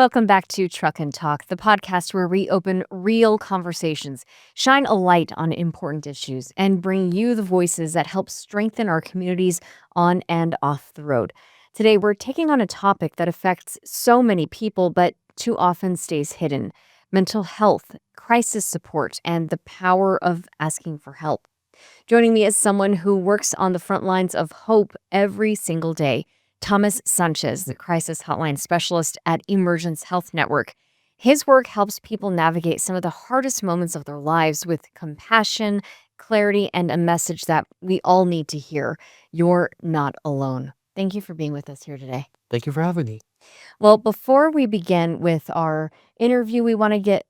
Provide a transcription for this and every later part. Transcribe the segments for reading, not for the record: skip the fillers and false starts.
Welcome back to Truck and Talk, the podcast where we open real conversations, shine a light on important issues, and bring you the voices that help strengthen our communities on and off the road. Today, we're taking on a topic that affects so many people, but too often stays hidden: mental health, crisis support, and the power of asking for help. Joining me is someone who works on the front lines of hope every single day: Thomas Sanchez, the Crisis Hotline Specialist at Emergence Health Network. His work helps people navigate some of the hardest moments of their lives with compassion, clarity, and a message that we all need to hear: you're not alone. Thank you for being with us here today. Thank you for having me. Well, before we begin with our interview, we want to get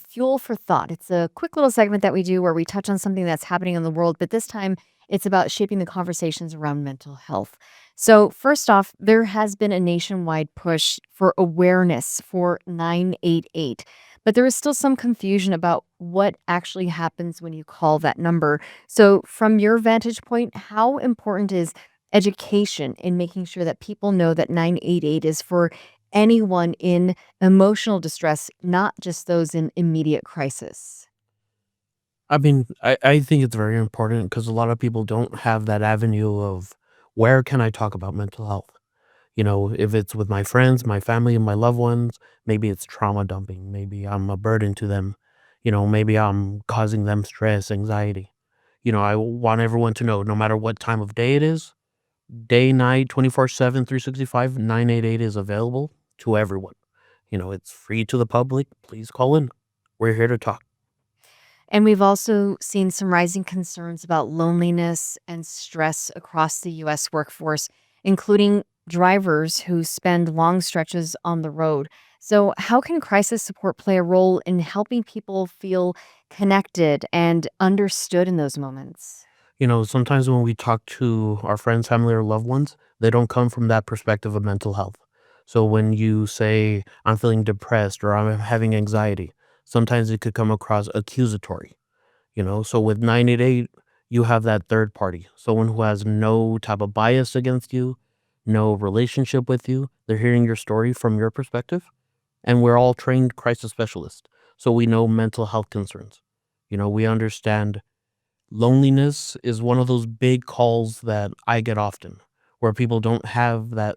fuel for thought. It's a quick little segment that we do where we touch on something that's happening in the world, but this time it's about shaping the conversations around mental health. So, first off, there has been a nationwide push for awareness for 988, but there is still some confusion about what actually happens when you call that number. So, from your vantage point, how important is education in making sure that people know that 988 is for anyone in emotional distress, not just those in immediate crisis? I think it's very important because a lot of people don't have that avenue of where can I talk about mental health? If it's with my friends, my family, and my loved ones, maybe it's trauma dumping. Maybe I'm a burden to them. Maybe I'm causing them stress, anxiety. I want everyone to know no matter what time of day it is, day, night, 24/7, 365, 988 is available to everyone. It's free to the public. Please call in. We're here to talk. And we've also seen some rising concerns about loneliness and stress across the US workforce, including drivers who spend long stretches on the road. So, how can crisis support play a role in helping people feel connected and understood in those moments? Sometimes when we talk to our friends, family, or loved ones, they don't come from that perspective of mental health. So when you say, I'm feeling depressed or I'm having anxiety, sometimes it could come across accusatory. So with 988, you have that third party, someone who has no type of bias against you, no relationship with you. They're hearing your story from your perspective. And we're all trained crisis specialists. So we know mental health concerns. We understand loneliness is one of those big calls that I get often, where people don't have that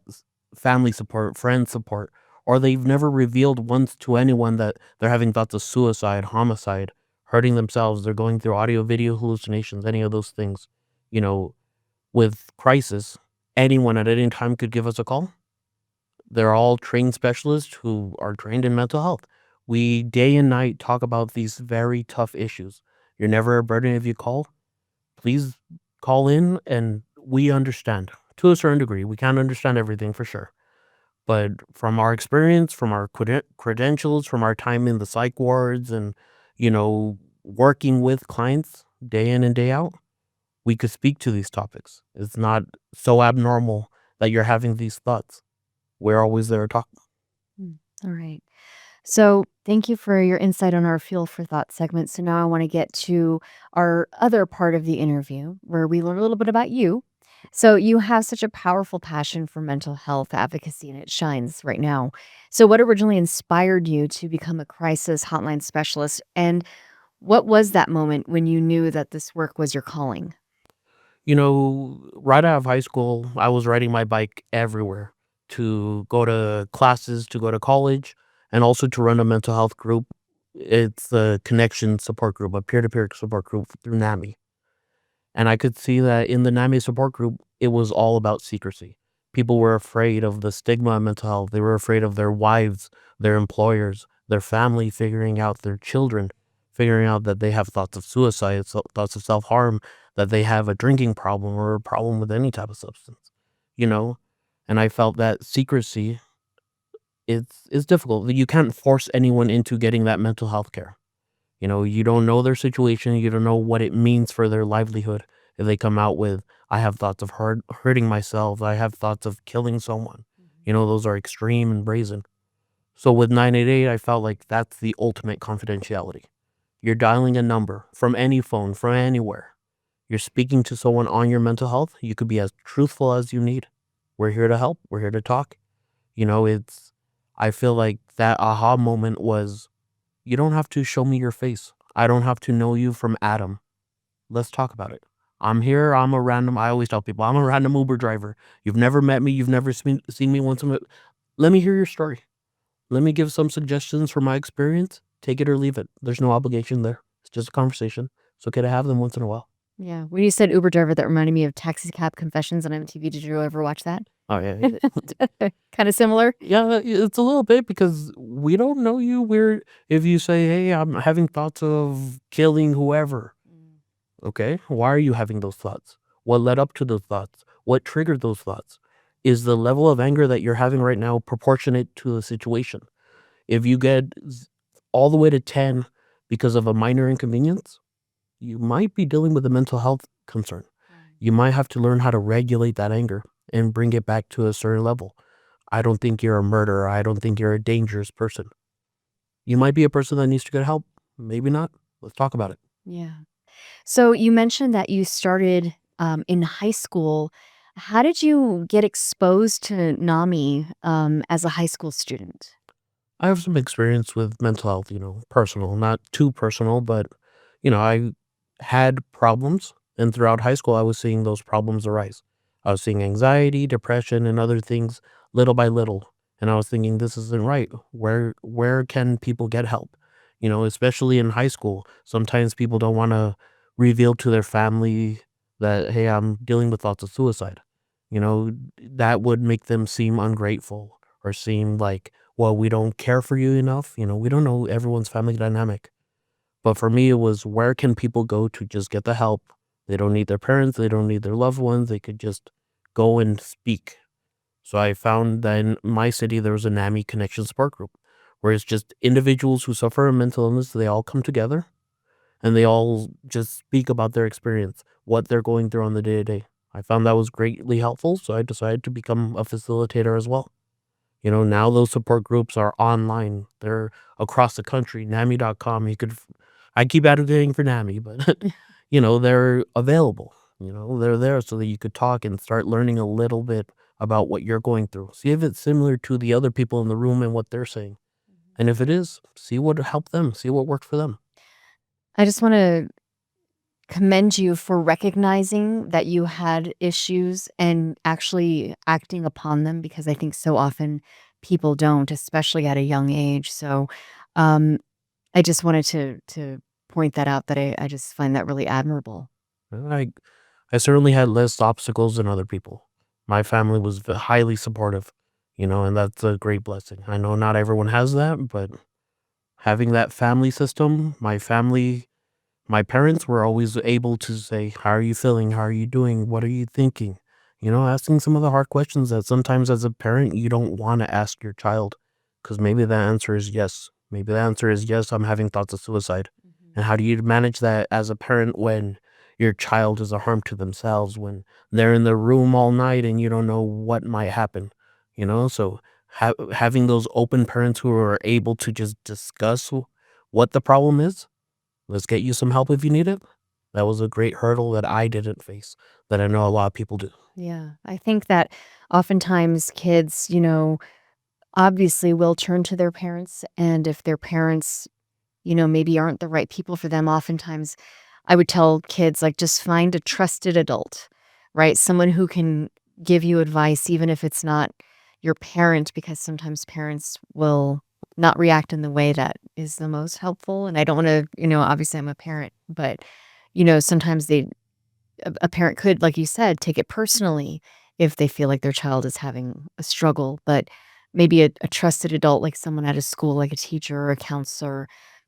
family support, friend support, or they've never revealed once to anyone that they're having thoughts of suicide, homicide, hurting themselves. They're going through audio, video hallucinations, any of those things. You know, with crisis, anyone at any time could give us a call. They're all trained specialists who are trained in mental health. We day and night talk about these very tough issues. You're never a burden if you call. Please call in and we understand to a certain degree. We can't understand everything for sure. But from our experience, from our credentials, from our time in the psych wards and, working with clients day in and day out, we could speak to these topics. It's not so abnormal that you're having these thoughts. We're always there to talk. Mm, all right. So, thank you for your insight on our Fuel for Thought segment. So, now I want to get to our other part of the interview where we learn a little bit about you. So, you have such a powerful passion for mental health advocacy and it shines right now. So, what originally inspired you to become a crisis hotline specialist? And what was that moment when you knew that this work was your calling? Right out of high school, I was riding my bike everywhere to go to classes, to go to college, and also to run a mental health group. It's a connection support group, a peer to peer support group through NAMI. And I could see that in the NAMI support group, it was all about secrecy. People were afraid of the stigma of mental health. They were afraid of their wives, their employers, their family figuring out their children, figuring out that they have thoughts of suicide, thoughts of self harm, that they have a drinking problem or a problem with any type of substance, you know? And I felt that secrecy is difficult. You can't force anyone into getting that mental health care. You don't know their situation. You don't know what it means for their livelihood. If they come out with, I have thoughts of hurting myself. I have thoughts of killing someone. Those are extreme and brazen. So with 988, I felt like that's the ultimate confidentiality. You're dialing a number from any phone, from anywhere. You're speaking to someone on your mental health. You could be as truthful as you need. We're here to help. We're here to talk. It's, I feel like that aha moment was, you don't have to show me your face. I don't have to know you from Adam. Let's talk about it. I'm here. I always tell people, I'm a random Uber driver. You've never met me. You've never seen me once. Let me hear your story. Let me give some suggestions from my experience. Take it or leave it. There's no obligation there. It's just a conversation. It's okay to have them once in a while. Yeah. When you said Uber driver, that reminded me of Taxi Cab Confessions on MTV. Did you ever watch that? Oh, yeah. Kind of similar? Yeah, it's a little bit because we don't know you. If you say, hey, I'm having thoughts of killing whoever. Okay, why are you having those thoughts? What led up to those thoughts? What triggered those thoughts? Is the level of anger that you're having right now proportionate to the situation? If you get all the way to 10 because of a minor inconvenience, you might be dealing with a mental health concern. You might have to learn how to regulate that anger and bring it back to a certain level. I don't think you're a murderer. I don't think you're a dangerous person. You might be a person that needs to get help. Maybe not. Let's talk about it. Yeah. So you mentioned that you started in high school. How did you get exposed to NAMI as a high school student? I have some experience with mental health, personal, not too personal, but, I had problems. And throughout high school, I was seeing those problems arise. I was seeing anxiety, depression, and other things little by little. And I was thinking, this isn't right. Where can people get help? Especially in high school, sometimes people don't want to reveal to their family that, hey, I'm dealing with thoughts of suicide. You know, that would make them seem ungrateful or seem like, well, we don't care for you enough. We don't know everyone's family dynamic. But for me, it was, where can people go to just get the help? They don't need their parents. They don't need their loved ones. They could just go and speak. So I found that in my city, there was a NAMI connection support group where it's just individuals who suffer a mental illness. They all come together and they all just speak about their experience, what they're going through on the day to day. I found that was greatly helpful. So I decided to become a facilitator as well. Now those support groups are online. They're across the country, NAMI.com. I keep advocating for NAMI, but, they're available. They're there so that you could talk and start learning a little bit about what you're going through. See if it's similar to the other people in the room and what they're saying. And if it is, see what helped them, see what worked for them. I just want to commend you for recognizing that you had issues and actually acting upon them, because I think so often people don't, especially at a young age. So um, I just wanted to point that out, that I just find that really admirable. I, I certainly had less obstacles than other people. My family was highly supportive, and that's a great blessing. I know not everyone has that, but having that family system, my parents were always able to say, how are you feeling? How are you doing? What are you thinking? Asking some of the hard questions that sometimes as a parent you don't want to ask your child, because maybe the answer is yes. Maybe the answer is yes, I'm having thoughts of suicide. And how do you manage that as a parent when your child is a harm to themselves, when they're in the room all night and you don't know what might happen? So having those open parents who are able to just discuss what the problem is. Let's get you some help if you need it. That was a great hurdle that I didn't face, that I know a lot of people do. Yeah, I think that oftentimes kids, obviously will turn to their parents, and if their parents, maybe aren't the right people for them, oftentimes I would tell kids, like, just find a trusted adult, right? Someone who can give you advice, even if it's not your parent, because sometimes parents will not react in the way that is the most helpful. And I don't want to, obviously I'm a parent, but, sometimes a parent could, like you said, take it personally if they feel like their child is having a struggle. But maybe a trusted adult, like someone at a school, like a teacher or a counselor,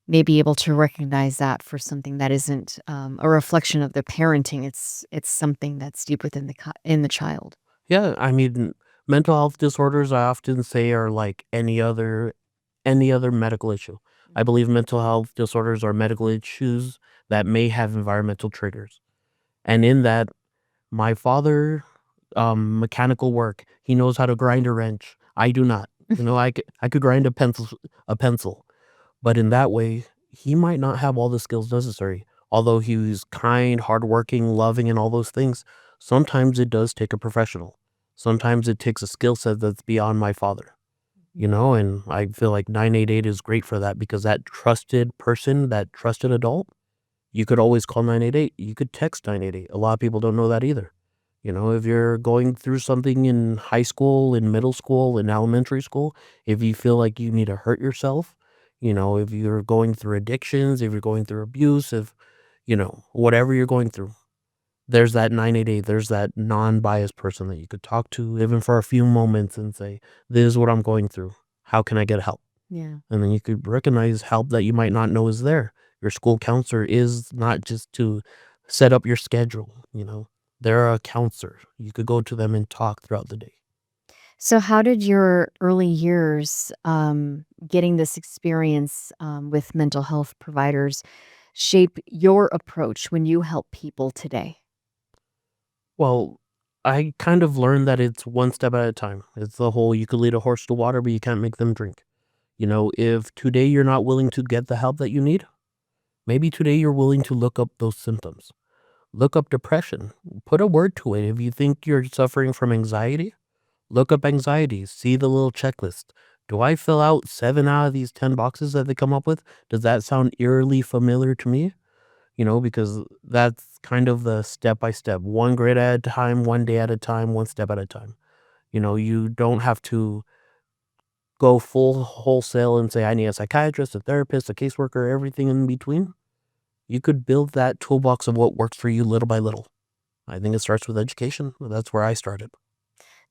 may be able to recognize that for something that isn't a reflection of the parenting. It's something that's deep within in the child. Yeah, I mean, mental health disorders I often say are like any other medical issue. I believe mental health disorders are medical issues that may have environmental triggers. And in that, my father, mechanical work, he knows how to grind a wrench. I do not. I could grind a pencil. But in that way, he might not have all the skills necessary. Although he's kind, hardworking, loving, and all those things, sometimes it does take a professional. Sometimes it takes a skill set that's beyond my father. And I feel like 988 is great for that because that trusted person, that trusted adult, you could always call 988. You could text 988. A lot of people don't know that either. If you're going through something in high school, in middle school, in elementary school, if you feel like you need to hurt yourself, if you're going through addictions, if you're going through abuse, if, whatever you're going through, there's that 988, there's that non-biased person that you could talk to even for a few moments and say, "This is what I'm going through. How can I get help?" Yeah. And then you could recognize help that you might not know is there. Your school counselor is not just to set up your schedule. They're a counselor. You could go to them and talk throughout the day. So, how did your early years getting this experience with mental health providers shape your approach when you help people today? Well, I kind of learned that it's one step at a time. It's the whole you could lead a horse to water, but you can't make them drink. If today you're not willing to get the help that you need, maybe today you're willing to look up those symptoms. Look up depression. Put a word to it. If you think you're suffering from anxiety, look up anxiety. See the little checklist. Do I fill out 7 out of these 10 boxes that they come up with? Does that sound eerily familiar to me? Because that's kind of the step by step, one grade at a time, one day at a time, one step at a time. You don't have to go full wholesale and say, I need a psychiatrist, a therapist, a caseworker, everything in between. You could build that toolbox of what works for you little by little. I think it starts with education. That's where I started.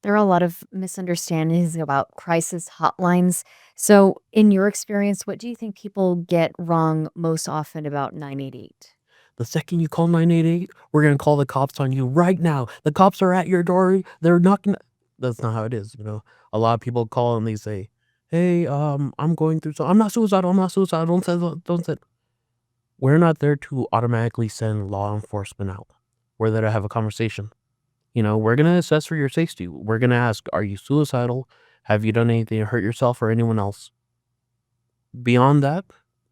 There are a lot of misunderstandings about crisis hotlines. So, in your experience, what do you think people get wrong most often about 988? The second you call 988, we're gonna call the cops on you right now. The cops are at your door. They're knocking. That's not how it is. A lot of people call and they say, "Hey, I'm going through I'm not suicidal. I'm not suicidal. Don't say." We're not there to automatically send law enforcement out. We're there to have a conversation. We're gonna assess for your safety. We're gonna ask, are you suicidal? Have you done anything to hurt yourself or anyone else? Beyond that,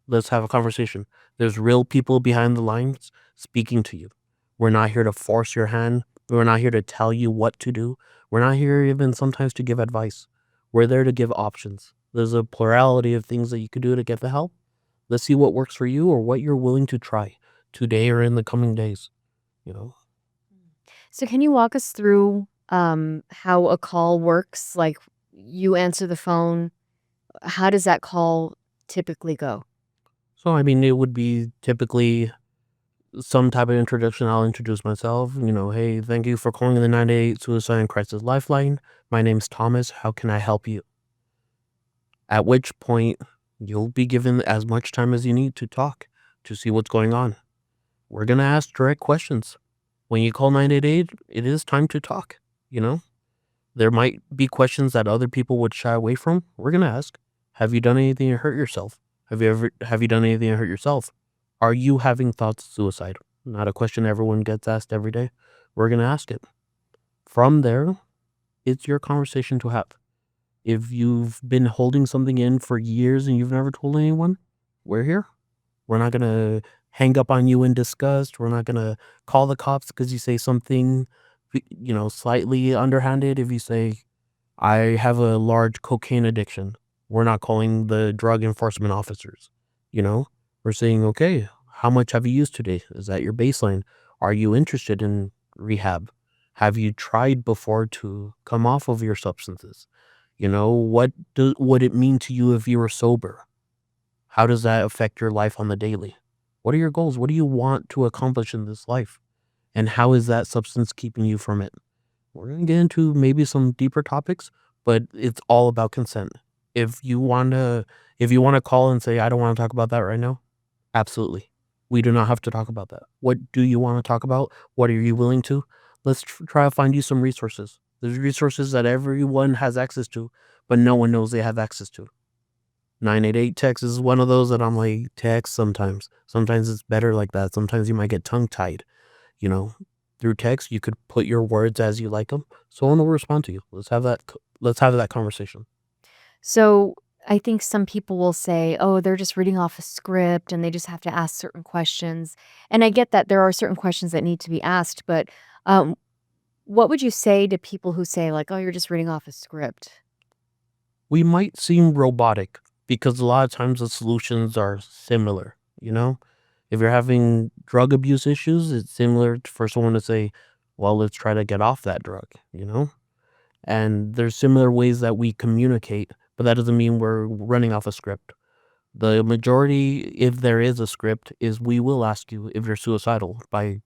let's have a conversation. There's real people behind the lines speaking to you. We're not here to force your hand. We're not here to tell you what to do. We're not here even sometimes to give advice. We're there to give options. There's a plurality of things that you could do to get the help. Let's see what works for you or what you're willing to try today or in the coming days, you know? So, can you walk us through how a call works? Like, you answer the phone. How does that call typically go? So, I mean, it would be typically some type of introduction. I'll introduce myself. Hey, thank you for calling the 988 Suicide and Crisis Lifeline. My name's Thomas. How can I help you? At which point, you'll be given as much time as you need to talk to see what's going on. We're going to ask direct questions. When you call 988, it is time to talk. You know, there might be questions that other people would shy away from. We're going to ask, have you done anything to hurt yourself? Have you done anything to hurt yourself? Are you having thoughts of suicide? Not a question everyone gets asked every day. We're going to ask it. From there, it's your conversation to have. If you've been holding something in for years and you've never told anyone, we're here. We're not gonna hang up on you in disgust. We're not gonna call the cops because you say something, slightly underhanded. If you say, I have a large cocaine addiction, we're not calling the drug enforcement officers. You know, we're saying, okay, how much have you used today? Is that your baseline? Are you interested in rehab? Have you tried before to come off of your substances? What would it mean to you if you were sober? How does that affect your life on the daily? What are your goals? What do you want to accomplish in this life? And how is that substance keeping you from it? We're going to get into maybe some deeper topics, but it's all about consent. If you want to if you want to call and say I don't want to talk about that right now, absolutely. We do not have to talk about that. What do you want to talk about? What are you willing to? Let's try to find you some resources. There's resources that everyone has access to, but no one knows they have access to. 988 text is one of those that I'm like, text sometimes. Sometimes it's better like that. Sometimes you might get tongue tied, you know. Through text, you could put your words as you like them. Someone will respond to you. Let's have that conversation. So, I think some people will say, oh, they're just reading off a script and they just have to ask certain questions. And I get that there are certain questions that need to be asked, but um, what would you say to people who say, like, oh, you're just reading off a script? We might seem robotic because a lot of times the solutions are similar, you know? If you're having drug abuse issues, it's similar for someone to say, well, let's try to get off that drug, you know? And there's similar ways that we communicate, but that doesn't mean we're running off a script. The majority, if there is a script, is we will ask you if you're suicidal by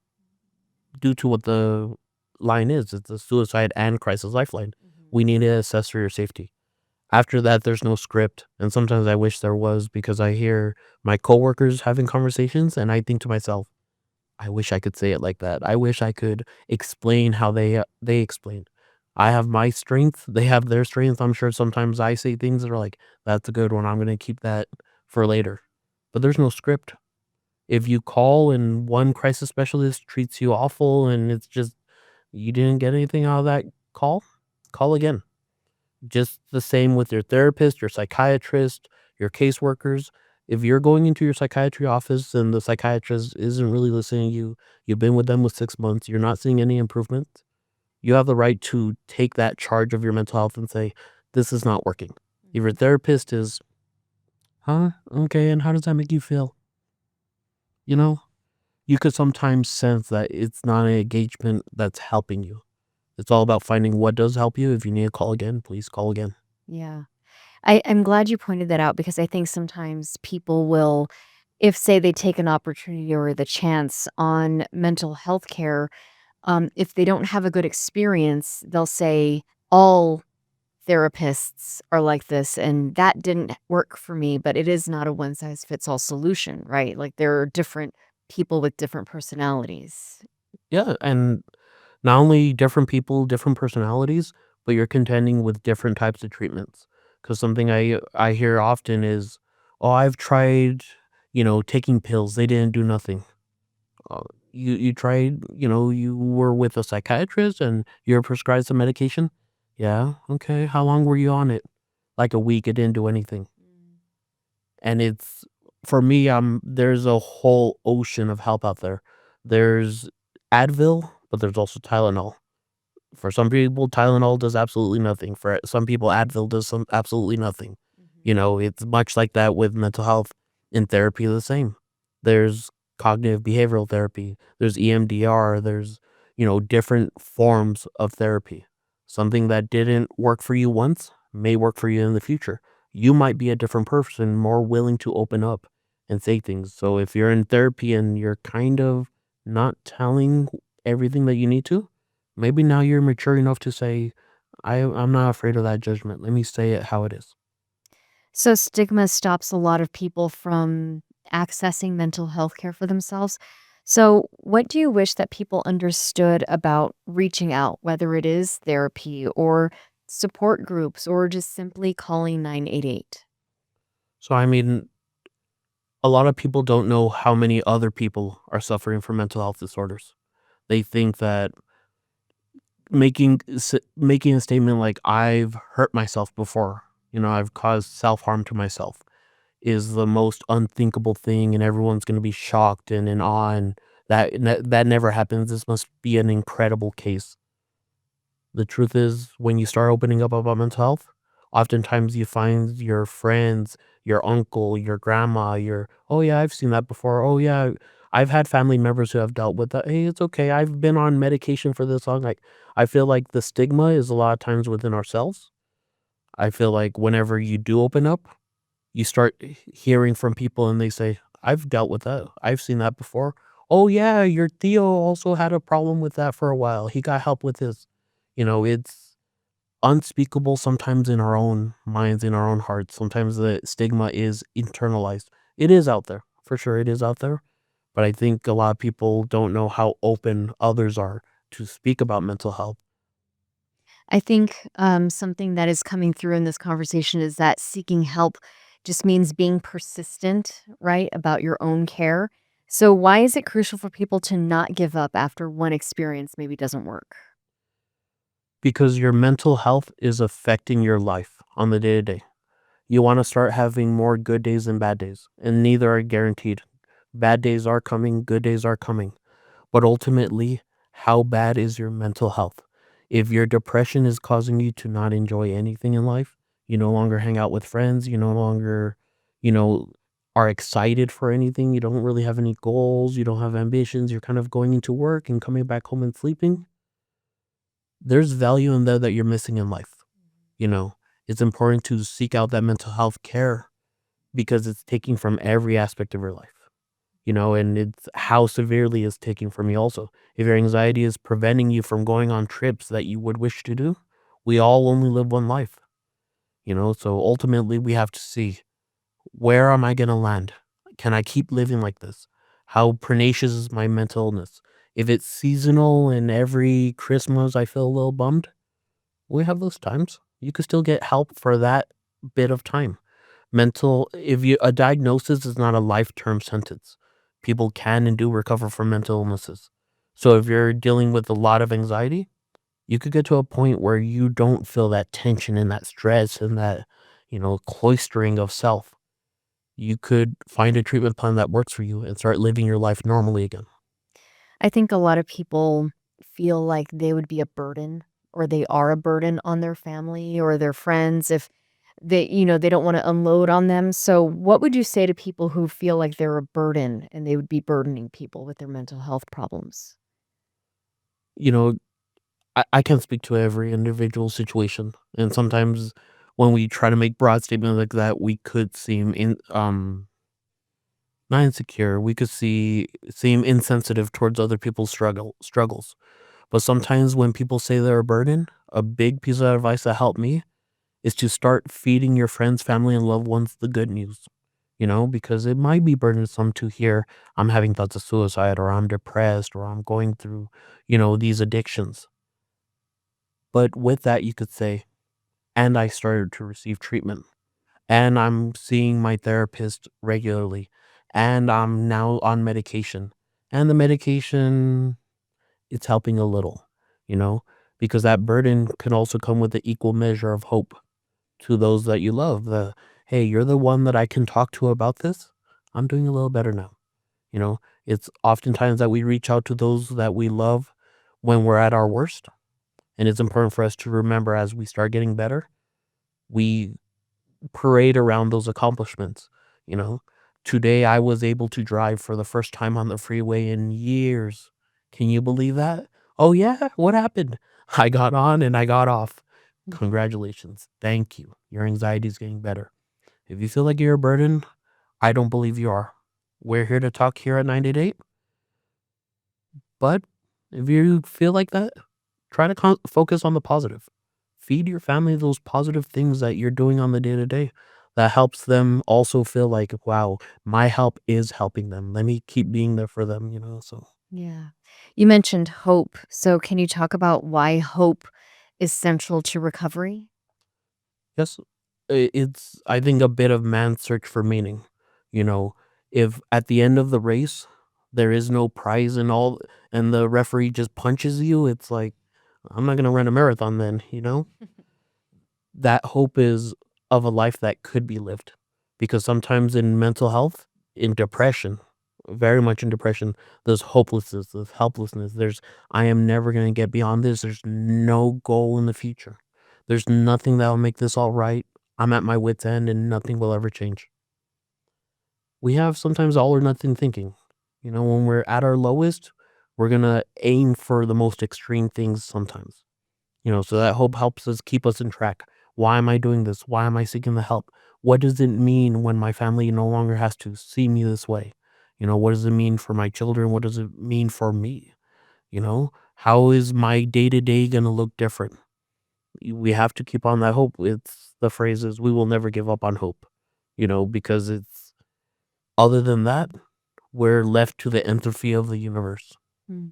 due to what the line is. It's a suicide and crisis lifeline. Mhm. We need to assess for your safety. After that, there's no script, and sometimes I wish there was because I hear my coworkers having conversations, and I think to myself, "I wish I could say it like that. I wish I could explain how they explain. I have my strength, they have their strength. I'm sure sometimes I say things that are like, 'That's a good one. I'm gonna keep that for later.' But there's no script. If you call and one crisis specialist treats you awful and it's just you didn't get anything out of that call, call again." Just the same with your therapist, your psychiatrist, your caseworkers. If you're going into your psychiatry office and the psychiatrist isn't really listening to you, you've been with them with 6 months, you're not seeing any improvement, you have the right to take that charge of your mental health and say, "This is not working." If your Mhm. therapist is, "Huh? Okay, and how does that make you feel?" You know? You could sometimes sense that it's not an engagement that's helping you. It's all about finding what does help you. If you need to call again, please call again. Yeah. I'm glad you pointed that out because I think sometimes people will, if say they take an opportunity or the chance on mental health care, if they don't have a good experience, they'll say all therapists are like this and that didn't work for me, but it is not a one size fits all solution, right? Like there are different people with different personalities. Yeah, and not only different people, different personalities, but you're contending with different types of treatments. Because something I hear often is, "Oh, I've tried, taking pills. They didn't do nothing." Uh, you tried, you were with a psychiatrist and you're prescribed some medication. Yeah, okay. How long were you on it? Like a week. It didn't do anything. Mm. And it's for me. There's a whole ocean of help out there. There's Advil, but there's also Tylenol. For some people, Tylenol does absolutely nothing. For some people, Advil does some absolutely nothing. Mhm. It's much like that with mental health. In therapy, the same. There's cognitive behavioral therapy. There's EMDR. There's, different forms of therapy. Something that didn't work for you once may work for you in the future. You might be a different person, more willing to open up and say things. So if you're in therapy and you're kind of not telling everything that you need to, maybe now you're mature enough to say, I'm not afraid of that judgment. Let me say it how it is. So stigma stops a lot of people from accessing mental health care for themselves. So, what do you wish that people understood about reaching out, whether it is therapy or support groups or just simply calling 988? So, I mean, a lot of people don't know how many other people are suffering from mental health disorders. They think that making a statement like I've hurt myself before, I've caused self-harm to myself is the most unthinkable thing and everyone's going to be shocked and in awe and that never happens. This must be an incredible case. The truth is, when you start opening up about mental health, oftentimes you find your friends, your uncle, your grandma, oh yeah, I've seen that before. Oh yeah, I've had family members who have dealt with that. Hey, it's okay. I've been on medication for this long. Like, I feel like the stigma is a lot of times within ourselves. I feel like whenever you do open up, you start hearing from people and they say, I've dealt with that. I've seen that before. Oh yeah, your Theo also had a problem with that for a while. He got help with his. It's unspeakable sometimes in our own minds, in our own hearts. Sometimes the stigma is internalized. It is out there. For sure it is out there. But I think a lot of people don't know how open others are to speak about mental health. I think something that is coming through in this conversation is that seeking help just means being persistent, right, about your own care. So, why is it crucial for people to not give up after one experience maybe doesn't work? Because your mental health is affecting your life on the day to day. You want to start having more good days than bad days, and neither are guaranteed. Bad days are coming, good days are coming. But ultimately, how bad is your mental health? If your depression is causing you to not enjoy anything in life, You no longer hang out with friends, you no longer, you know, are excited for anything, you don't really have any goals, you don't have ambitions, you're kind of going into work and coming back home and sleeping. There's value in that you're missing in life, you know? It's important to seek out that mental health care because it's taking from every aspect of your life, and it's how severely it's taking from you also. If your anxiety is preventing you from going on trips that you would wish to do, we all only live one life, so ultimately we have to see, where am I going to land? Can I keep living like this? How pernicious is my mental illness? If it's seasonal and every Christmas I feel a little bummed, we have those times. You could still get help for that bit of time. If you a diagnosis is not a life-term sentence. People can and do recover from mental illnesses. So if you're dealing with a lot of anxiety, you could get to a point where you don't feel that tension and that stress and that, cloistering of self. You could find a treatment plan that works for you and start living your life normally again. I think a lot of people feel like they would be a burden or they are a burden on their family or their friends if they don't want to unload on them. So, what would you say to people who feel like they're a burden and they would be burdening people with their mental health problems? You know, I can't speak to every individual situation, and sometimes when we try to make broad statements like that, we could seem not insecure. We could seem insensitive towards other people's struggles. But sometimes when people say they're a burden, a big piece of advice that helped me is to start feeding your friends, family, and loved ones the good news. Because it might be burdensome to hear I'm having thoughts of suicide or I'm depressed or I'm going through, these addictions. But with that, you could say, and I started to receive treatment, and I'm seeing my therapist regularly, and I'm now on medication. And the medication, it's helping a little, you know, because that burden can also come with the equal measure of hope to those that you love. Hey, you're the one that I can talk to about this. I'm doing a little better now. You know, it's oftentimes that we reach out to those that we love when we're at our worst. And it's important for us to remember as we start getting better, we parade around those accomplishments. You know, today I was able to drive for the first time on the freeway in years. Can you believe that? Oh, yeah. What happened? I got on and I got off. Congratulations. Thank you. Your anxiety is getting better. If you feel like you're a burden, I don't believe you are. We're here to talk here at 988. But if you feel like that, try to focus on the positive. Feed your family those positive things that you're doing on the day to day. That helps them also feel like, wow, my help is helping them. Let me keep being there for them, So, Yeah. You mentioned hope. So, can you talk about why hope is central to recovery? yes, it's, I think, a bit of man's search for meaning. You know, if at the end of the race, there is no prize and all, and the referee just punches you, it's like, I'm not going to run a marathon then, That hope is of a life that could be lived, because sometimes in mental health, in depression, very much in depression, there's hopelessness, there's helplessness, there's, I am never gonna get beyond this, there's no goal in the future. There's nothing that will make this all right. I'm at my wit's end and nothing will ever change. We have sometimes all or nothing thinking. When we're at our lowest, we're gonna aim for the most extreme things sometimes. So that hope helps us keep us in track. Why am I doing this? Why am I seeking the help? What does it mean when my family no longer has to see me this way? What does it mean for my children? What does it mean for me? How is my day to day going to look different? We have to keep on that hope. It's the phrase is, we will never give up on hope, because it's, other than that, we're left to the entropy of the universe. Mm.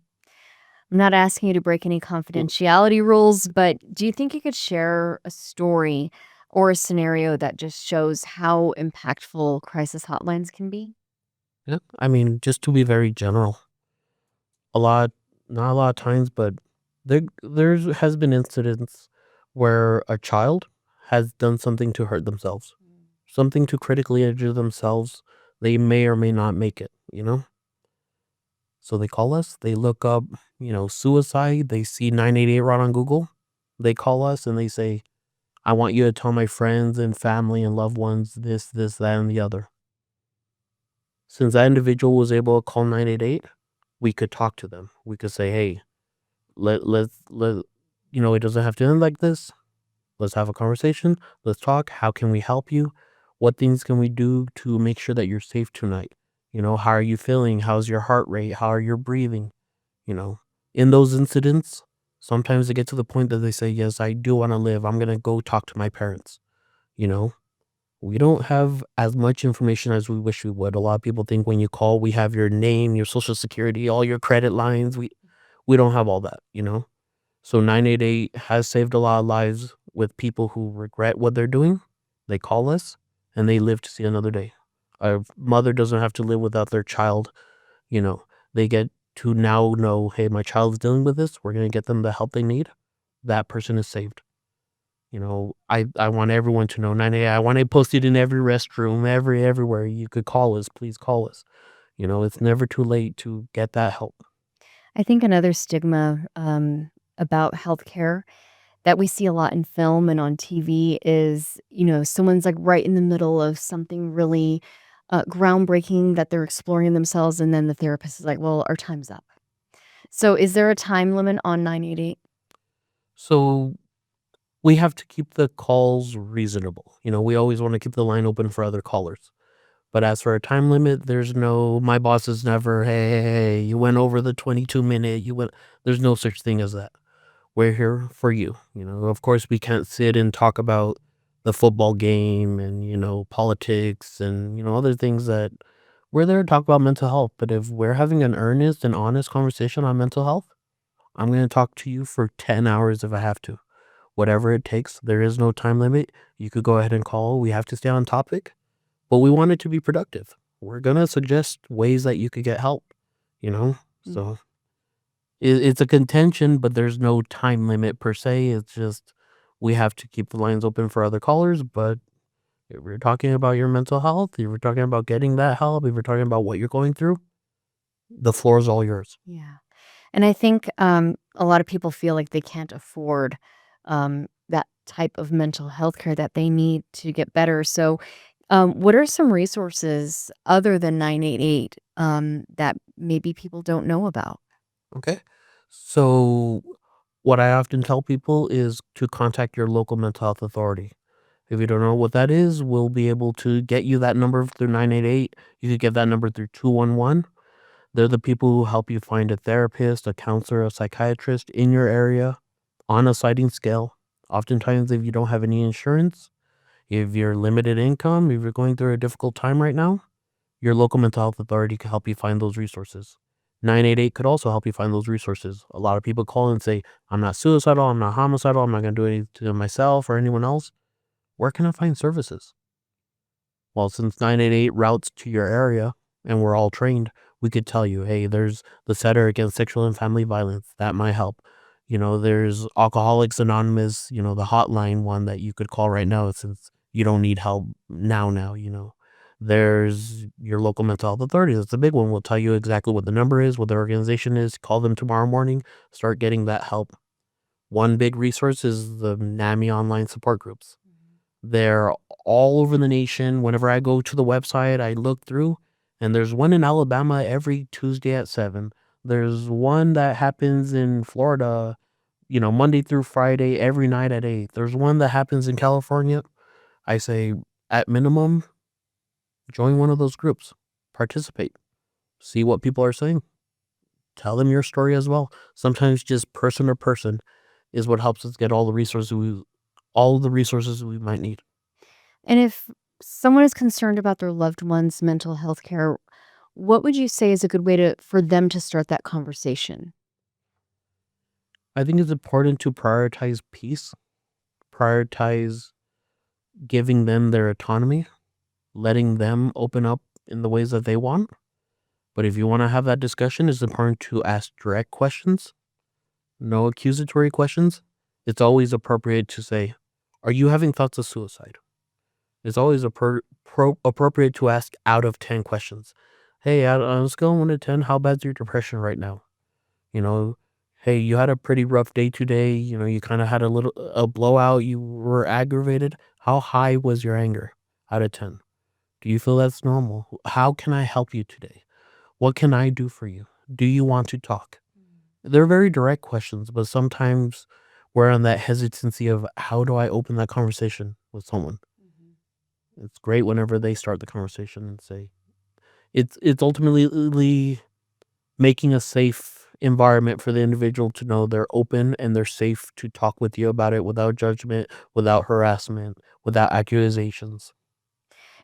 I'm not asking you to break any confidentiality rules, but do you think you could share a story or a scenario that just shows how impactful crisis hotlines can be? Yeah. I mean, just to be very general, a lot not a lot of times, but there's has been incidents where a child has done something to hurt themselves, something to critically injure themselves. They may or may not make it. So they call us, they look up, suicide, they see 988 right on Google. They call us and they say, I want you to tell my friends and family and loved ones this, that, and the other. Since that individual was able to call 988, we could talk to them. We could say, "Hey, let it doesn't have to end like this. Let's have a conversation. Let's talk. How can we help you? What things can we do to make sure that you're safe tonight? How are you feeling? How's your heart rate? How are you breathing?" You know, in those incidents, sometimes they get to the point that they say, "Yes, I do want to live. I'm going to go talk to my parents." You know, we don't have as much information as we wish we would. A lot of people think when you call, we have your name, your social security, all your credit lines. We don't have all that. So 988 has saved a lot of lives with people who regret what they're doing. They call us and they live to see another day. A mother doesn't have to live without their child. You know, they get to now know, hey, my child's dealing with this. We're going to get them the help they need. That person is saved. I want everyone to know 9 I want it posted in every restroom, everywhere. You could call us. Please call us. It's never too late to get that help. I think another stigma about healthcare that we see a lot in film and on TV is, someone's like right in the middle of something really groundbreaking that they're exploring themselves, and then the therapist is like, "Well, our time's up." So, is there a time limit on 988? So we have to keep the calls reasonable. We always want to keep the line open for other callers. But as for a time limit, there's no, my boss is never, hey, you went over the 22-minute, there's no such thing as that. We're here for you. Of course, we can't sit and talk about the football game and, politics and, other things that we're there to talk about mental health. But if we're having an earnest and honest conversation on mental health, I'm going to talk to you for 10 hours if I have to. Whatever it takes, there is no time limit. You could go ahead and call. We have to stay on topic, but we want it to be productive. We're going to suggest ways that you could get help, you know? Mm. So it's a contention, but there's no time limit per se. It's just we have to keep the lines open for other callers. But if we're talking about your mental health, if we're talking about getting that help, if we're talking about what you're going through, the floor is all yours. Yeah. And I think a lot of people feel like they can't afford that type of mental health care that they need to get better. So, what are some resources other than 988 that maybe people don't know about? Okay. So, what I often tell people is to contact your local mental health authority. If you don't know what that is, we'll be able to get you that number through 988. You could get that number through 211. They're the people who help you find a therapist, a counselor, a psychiatrist in your area on a sliding scale. Oftentimes, if you don't have any insurance, if you're limited income, if you're going through a difficult time right now, your local mental health authority can help you find those resources. 988 could also help you find those resources. A lot of people call and say, I'm not suicidal, I'm not homicidal, I'm not going to do anything to myself or anyone else. Where can I find services? Well, since 988 routes to your area and we're all trained, we could tell you, hey, there's the Center Against Sexual and Family Violence. That might help. There's Alcoholics Anonymous, the hotline one that you could call right now since you don't need help now. There's your local mental health authority. That's a big one. We'll tell you exactly what the number is, what the organization is. Call them tomorrow morning. Start getting that help. One big resource is the NAMI online support groups. They're all over the nation. Whenever I go to the website, I look through, and there's one in Alabama every Tuesday at 7. There's one that happens in Florida, Monday through Friday, every night at 8. There's one that happens in California. I say, at minimum, join one of those groups, participate, see what people are saying, tell them your story as well. Sometimes just person to person is what helps us get all the resources we might need. And if someone is concerned about their loved one's mental health care, what would you say is a good way for them to start that conversation? I think it's important to prioritize peace, prioritize giving them their autonomy, letting them open up in the ways that they want. But if you want to have that discussion, it's important to ask direct questions, no accusatory questions. It's always appropriate to say, are you having thoughts of suicide? It's always appropriate to ask out of 10 questions. Hey, on a scale of 1 to 10, how bad's your depression right now? You know, Hey, you had a pretty rough day today. You kind of had a blowout. You were aggravated. How high was your anger out of 10? Do you feel that's normal? How can I help you today? What can I do for you? Do you want to talk? They're very direct questions, but sometimes we're on that hesitancy of how do I open that conversation with someone? Mhm. It's great whenever they start the conversation and say it's ultimately making a safe environment for the individual to know they're open and they're safe to talk with you about it without judgment, without harassment, without accusations.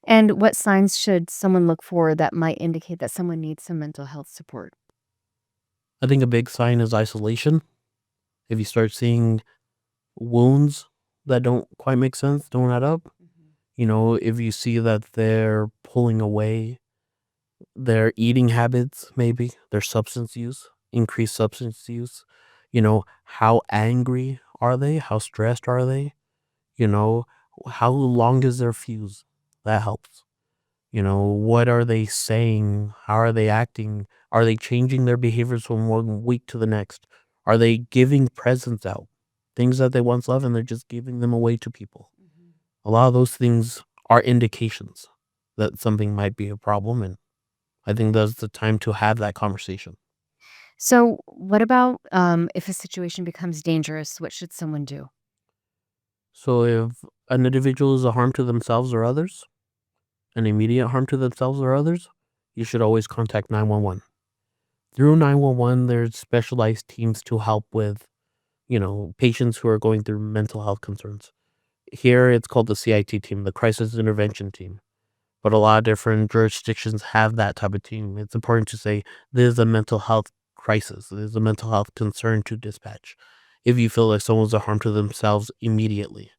And what signs should someone look for that might indicate that someone needs some mental health support? I think a big sign is isolation. If you start seeing wounds that don't quite make sense, don't add up, Mhm. if you see that they're pulling away, their eating habits, maybe their substance use, increased substance use, how angry are they? How stressed are they? You know, how long is their fuse? That helps. What are they saying? How are they acting? Are they changing their behaviors from one week to the next? Are they giving presents out? Things that they once loved and they're just giving them away to people. Mhm. A lot of those things are indications that something might be a problem. And I think that's the time to have that conversation. So, what about if a situation becomes dangerous? What should someone do? So if an individual is a harm to themselves or others, an immediate harm to themselves or others, you should always contact 911. Through 911, there's specialized teams to help with, patients who are going through mental health concerns. Here, it's called the CIT team, the Crisis Intervention Team. But a lot of different jurisdictions have that type of team. It's important to say this is a mental health crisis. This is a mental health concern to dispatch. If you feel like someone's a harm to themselves immediately,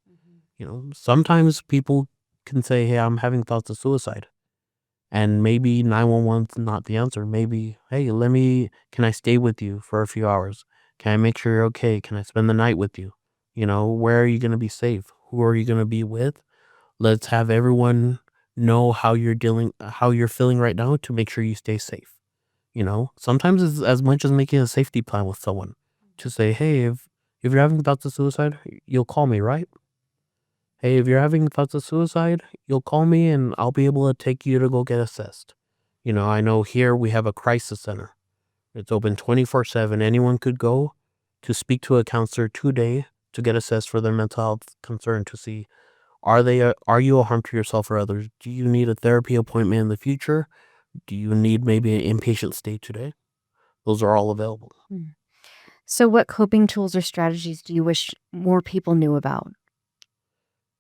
Mhm. sometimes people can say, "Hey, I'm having thoughts of suicide." And maybe 911's not the answer. Maybe, "Hey, can I stay with you for a few hours? Can I make sure you're okay? Can I spend the night with you? Where are you gonna be safe? Who are you gonna be with? Let's have everyone know how you're feeling right now to make sure you stay safe." Sometimes it's as much as making a safety plan with someone to say, "Hey, if you're having thoughts of suicide, you'll call me, right? Hey, if you're having thoughts of suicide, you'll call me and I'll be able to take you to go get assessed." I know here we have a crisis center. It's open 24/7. Anyone could go to speak to a counselor today to get assessed for their mental health concern to see are you a harm to yourself or others? Do you need a therapy appointment in the future? Do you need maybe an inpatient stay today? Those are all available. Mm. So, what coping tools or strategies do you wish more people knew about?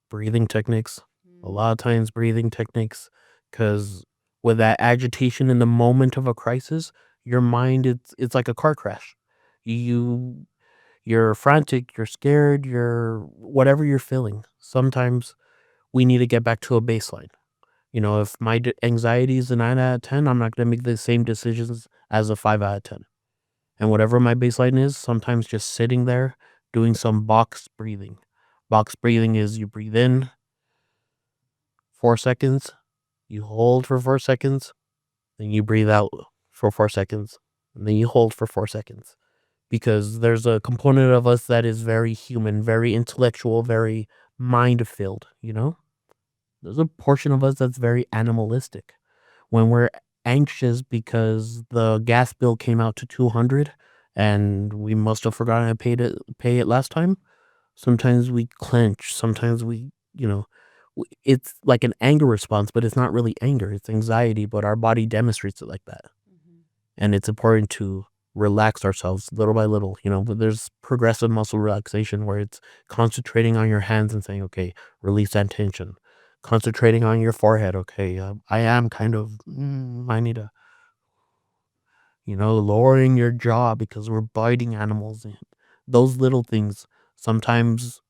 Breathing techniques. A Mm. lot of times breathing techniques, because with that agitation in the moment of a crisis, your mind it's like a car crash. You you're frantic, you're scared, you're whatever you're feeling. Sometimes we need to get back to a baseline. If my anxiety is a 9 out of 10, I'm not going to make the same decisions as a 5 out of 10. And whatever my baseline is, sometimes just sitting there doing some box breathing. Box breathing is you breathe in 4 seconds, you hold for 4 seconds, then you breathe out for 4 seconds, and then you hold for 4 seconds. Because there's a component of us that is very human, very intellectual, very mind filled, There's a portion of us that's very animalistic. When we're anxious because the gas bill came out to 200 and we must have forgotten to pay it last time, sometimes we clench, sometimes it's like an anger response, but it's not really anger, it's anxiety, but our body demonstrates it like that. Mhm. And it's important to relax ourselves little by little, but there's progressive muscle relaxation where it's concentrating on your hands and saying, "Okay, release that tension." Concentrating on your forehead, "Okay, I am kind of, I need to," lowering your jaw because we're biting animals. And those little things, sometimes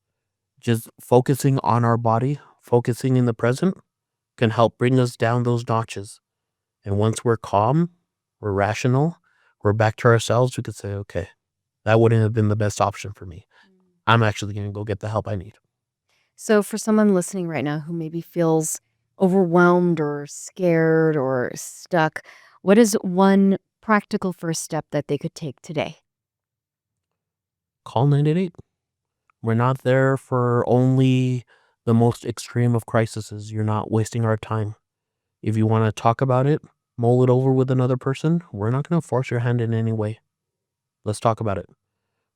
just focusing on our body, focusing in the present can help bring us down those notches. And once we're calm, we're rational, we're back to ourselves, we could say, "Okay, that wouldn't have been the best option for me. Mm. I'm actually going to go get the help I need." So, for someone listening right now who maybe feels overwhelmed or scared or stuck, what is one practical first step that they could take today? call 988. We're not there for only the most extreme of crises. You're not wasting our time. If you wanna talk about it, mull it over with another person, we're not gonna force your hand in any way. Let's talk about it.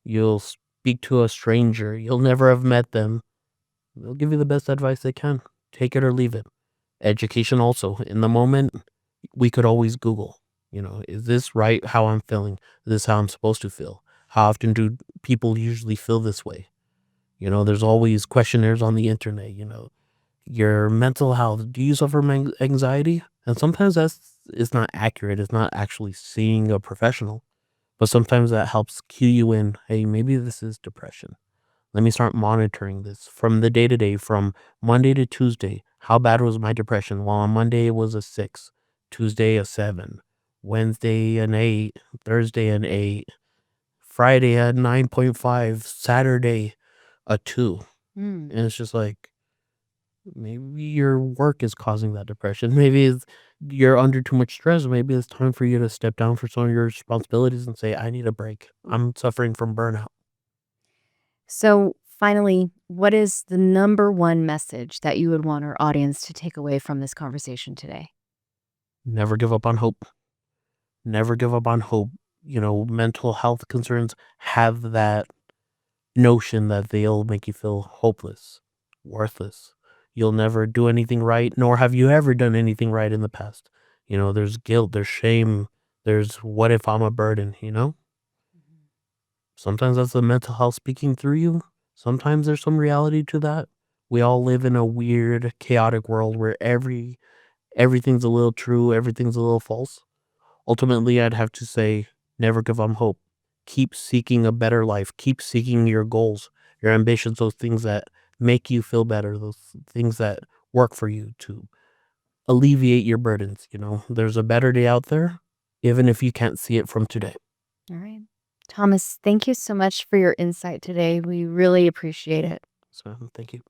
You'll speak to a stranger, you'll never have met them. They'll give you the best advice they can. Take it or leave it. Education also. In the moment, we could always Google, is this right how I'm feeling? Is this how I'm supposed to feel? How often do people usually feel this way? There's always questionnaires on the internet, your mental health. Do you suffer from anxiety? And sometimes it's not accurate. It's not actually seeing a professional, but sometimes that helps cue you in. Hey, maybe this is depression. Let me start monitoring this from the day to day, from Monday to Tuesday. How bad was my depression? Well, on Monday it was a 6, Tuesday a 7, Wednesday an 8, Thursday an 8, Friday a 9.5, Saturday a 2. Mm. And it's just like, maybe your work is causing that depression. Maybe you're under too much stress. Maybe it's time for you to step down for some of your responsibilities and say, I need a break. I'm suffering from burnout. So, finally, what is the number one message that you would want our audience to take away from this conversation today? Never give up on hope. Never give up on hope. Mental health concerns have that notion that they'll make you feel hopeless, worthless. You'll never do anything right, nor have you ever done anything right in the past. There's guilt, there's shame, there's what if I'm a burden? Sometimes that's the mental health speaking through you. Sometimes there's some reality to that. We all live in a weird, chaotic world where everything's a little true, everything's a little false. Ultimately, I'd have to say, never give up hope. Keep seeking a better life. Keep seeking your goals, your ambitions, those things that make you feel better, those things that work for you to alleviate your burdens. There's a better day out there, even if you can't see it from today. All right. Thomas, thank you so much for your insight today. We really appreciate it. So, thank you.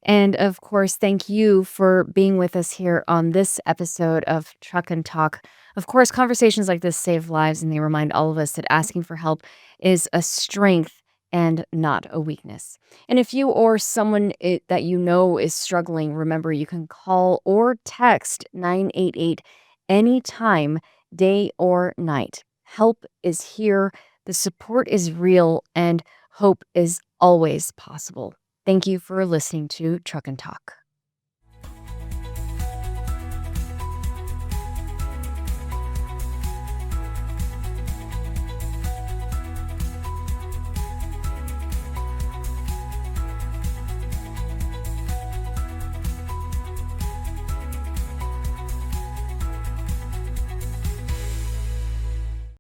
And of course, thank you for being with us here on this episode of Truck and Talk. Of course, conversations like this save lives and they remind all of us that asking for help is a strength and not a weakness. And if you or someone that you know is struggling, remember you can call or text 988 anytime, day or night. Help is here, the support is real, and hope is always possible. Thank you for listening to Truck and Talk.